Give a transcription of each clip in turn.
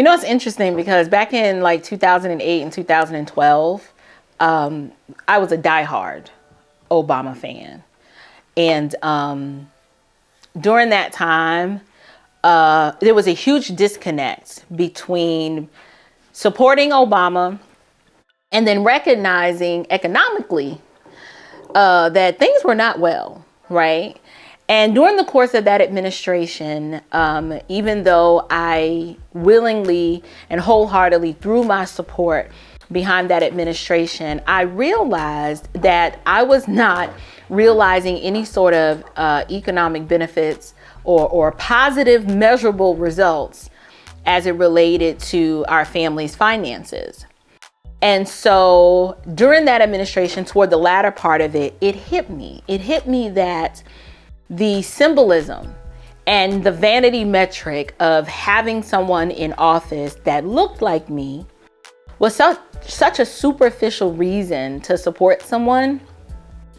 You know, it's interesting because back in like 2008 and 2012, I was a diehard Obama fan. And during that time, there was a huge disconnect between supporting Obama and then recognizing economically that things were not well, right? And during the course of that administration, even though I willingly and wholeheartedly threw my support behind that administration, I realized that I was not realizing any sort of economic benefits or positive measurable results as it related to our family's finances. And so during that administration, toward the latter part of it, it hit me. It hit me that the symbolism and the vanity metric of having someone in office that looked like me was such a superficial reason to support someone.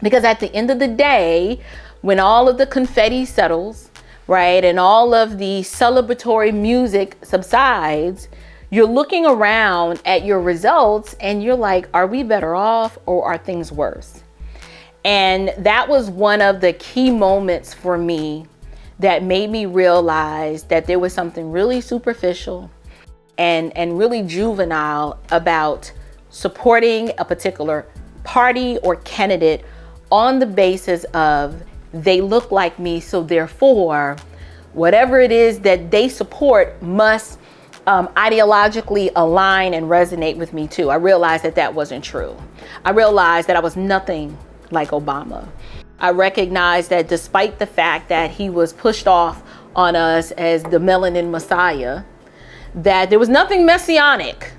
Because at the end of the day, when all of the confetti settles, right, and all of the celebratory music subsides, you're looking around at your results and you're like, are we better off or are things worse? And that was one of the key moments for me that made me realize that there was something really superficial and really juvenile about supporting a particular party or candidate on the basis of they look like me, so therefore whatever it is that they support must ideologically align and resonate with me too. I realized that that wasn't true. I realized that I was nothing like Obama. I recognized that despite the fact that he was pushed off on us as the melanin messiah, that there was nothing messianic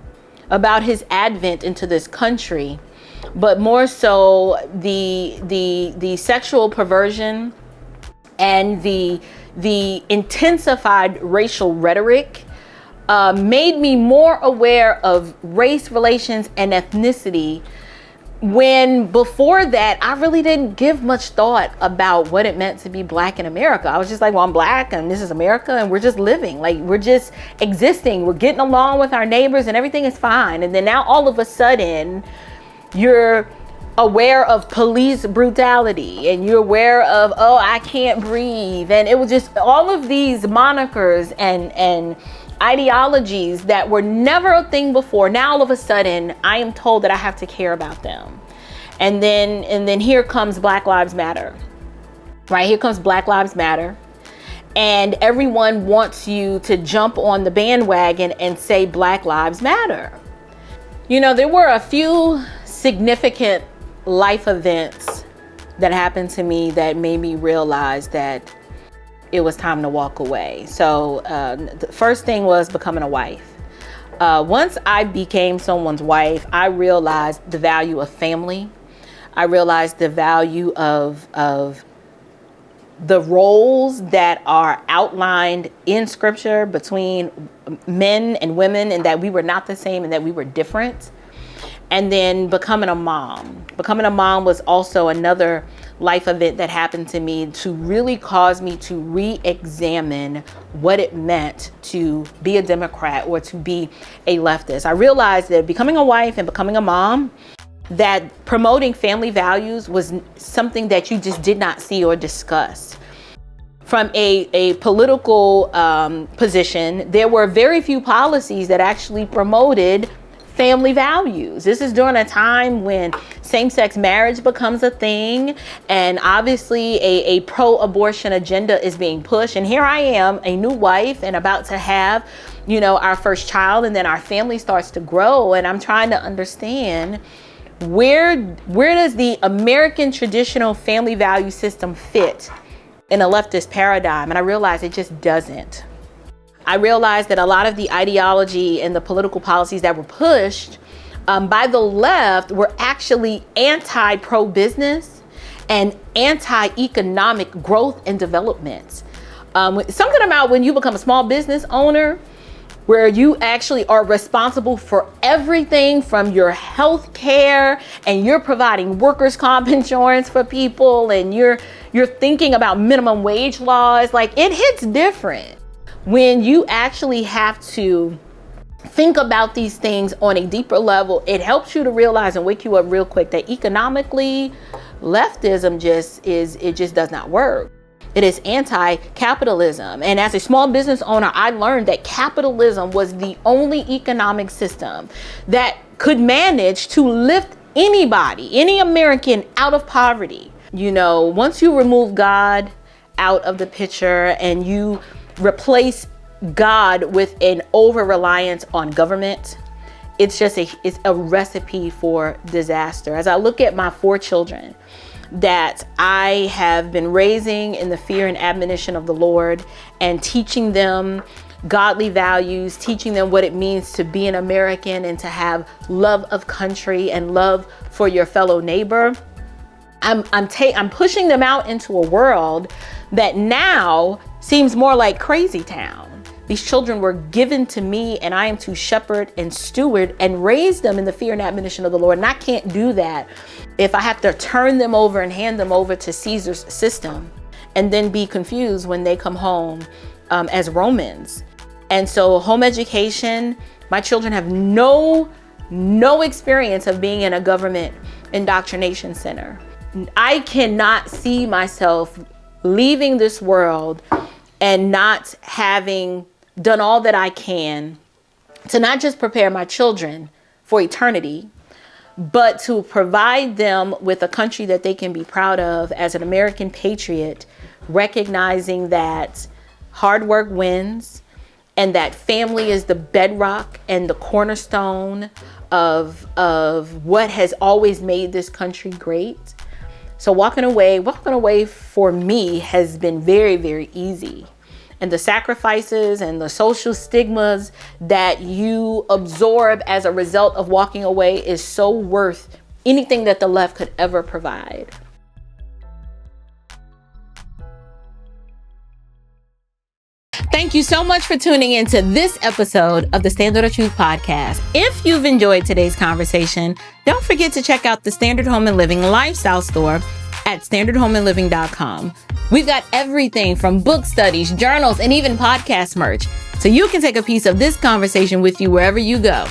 about his advent into this country, but more so the sexual perversion and the intensified racial rhetoric made me more aware of race relations and ethnicity, when before that I really didn't give much thought about what it meant to be Black in America. I was just like, well, I'm Black and this is America and we're just living, like we're just existing, we're getting along with our neighbors and everything is fine. And then now all of a sudden you're aware of police brutality and you're aware of, oh, I can't breathe. And it was just all of these monikers and ideologies that were never a thing before. Now all of a sudden I am told that I have to care about them. And then here comes Black Lives Matter, right? Here comes Black Lives Matter. And everyone wants you to jump on the bandwagon and say Black Lives Matter. You know, there were a few significant life events that happened to me that made me realize that it was time to walk away. So the first thing was becoming a wife. Once I became someone's wife, I realized the value of family. I realized the value of the roles that are outlined in scripture between men and women, and that we were not the same and that we were different. And then becoming a mom. Becoming a mom was also another life event that happened to me to really cause me to re-examine what it meant to be a Democrat or to be a leftist. I realized that becoming a wife and becoming a mom, that promoting family values was something that you just did not see or discuss. From a political position, there were very few policies that actually promoted family values. This is during a time when same-sex marriage becomes a thing, and obviously a pro-abortion agenda is being pushed. And here I am, a new wife and about to have, you know, our first child, and then our family starts to grow, and I'm trying to understand where does the American traditional family value system fit in a leftist paradigm? And I realized it just doesn't. I realized that a lot of the ideology and the political policies that were pushed by the left were actually anti-pro-business and anti-economic growth and development. Something about when you become a small business owner, where you actually are responsible for everything from your health care, and you're providing workers' comp insurance for people, and you're thinking about minimum wage laws. Like, it hits different when you actually have to think about these things on a deeper level, it helps you to realize and wake you up real quick that economically, leftism just does not work. It is anti-capitalism. And as a small business owner, I learned that capitalism was the only economic system that could manage to lift anybody, any American, out of poverty. You know, once you remove God out of the picture and you replace God with an over-reliance on government, it's a recipe for disaster. As I look at my 4 children that I have been raising in the fear and admonition of the Lord and teaching them godly values, teaching them what it means to be an American and to have love of country and love for your fellow neighbor, I'm pushing them out into a world that now seems more like crazy town. These children were given to me, and I am to shepherd and steward and raise them in the fear and admonition of the Lord. And I can't do that if I have to turn them over and hand them over to Caesar's system and then be confused when they come home as Romans. And so home education, my children have no experience of being in a government indoctrination center. I cannot see myself leaving this world and not having done all that I can to not just prepare my children for eternity, but to provide them with a country that they can be proud of as an American patriot, recognizing that hard work wins and that family is the bedrock and the cornerstone of what has always made this country great. So walking away for me has been very, very easy. And the sacrifices and the social stigmas that you absorb as a result of walking away is so worth anything that the left could ever provide. Thank you so much for tuning into this episode of the Standard of Truth podcast. If you've enjoyed today's conversation, don't forget to check out the Standard Home and Living lifestyle store at standardhomeandliving.com. We've got everything from book studies, journals, and even podcast merch, so you can take a piece of this conversation with you wherever you go.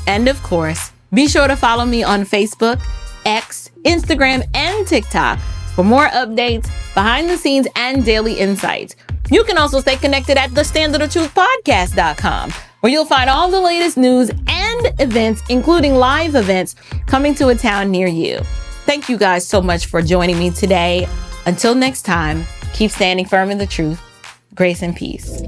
And of course, be sure to follow me on Facebook, X, Instagram, and TikTok for more updates, behind the scenes, and daily insights. You can also stay connected at thestandardofTruthpodcast.com, where you'll find all the latest news and events, including live events coming to a town near you. Thank you guys so much for joining me today. Until next time, keep standing firm in the truth. Grace and peace.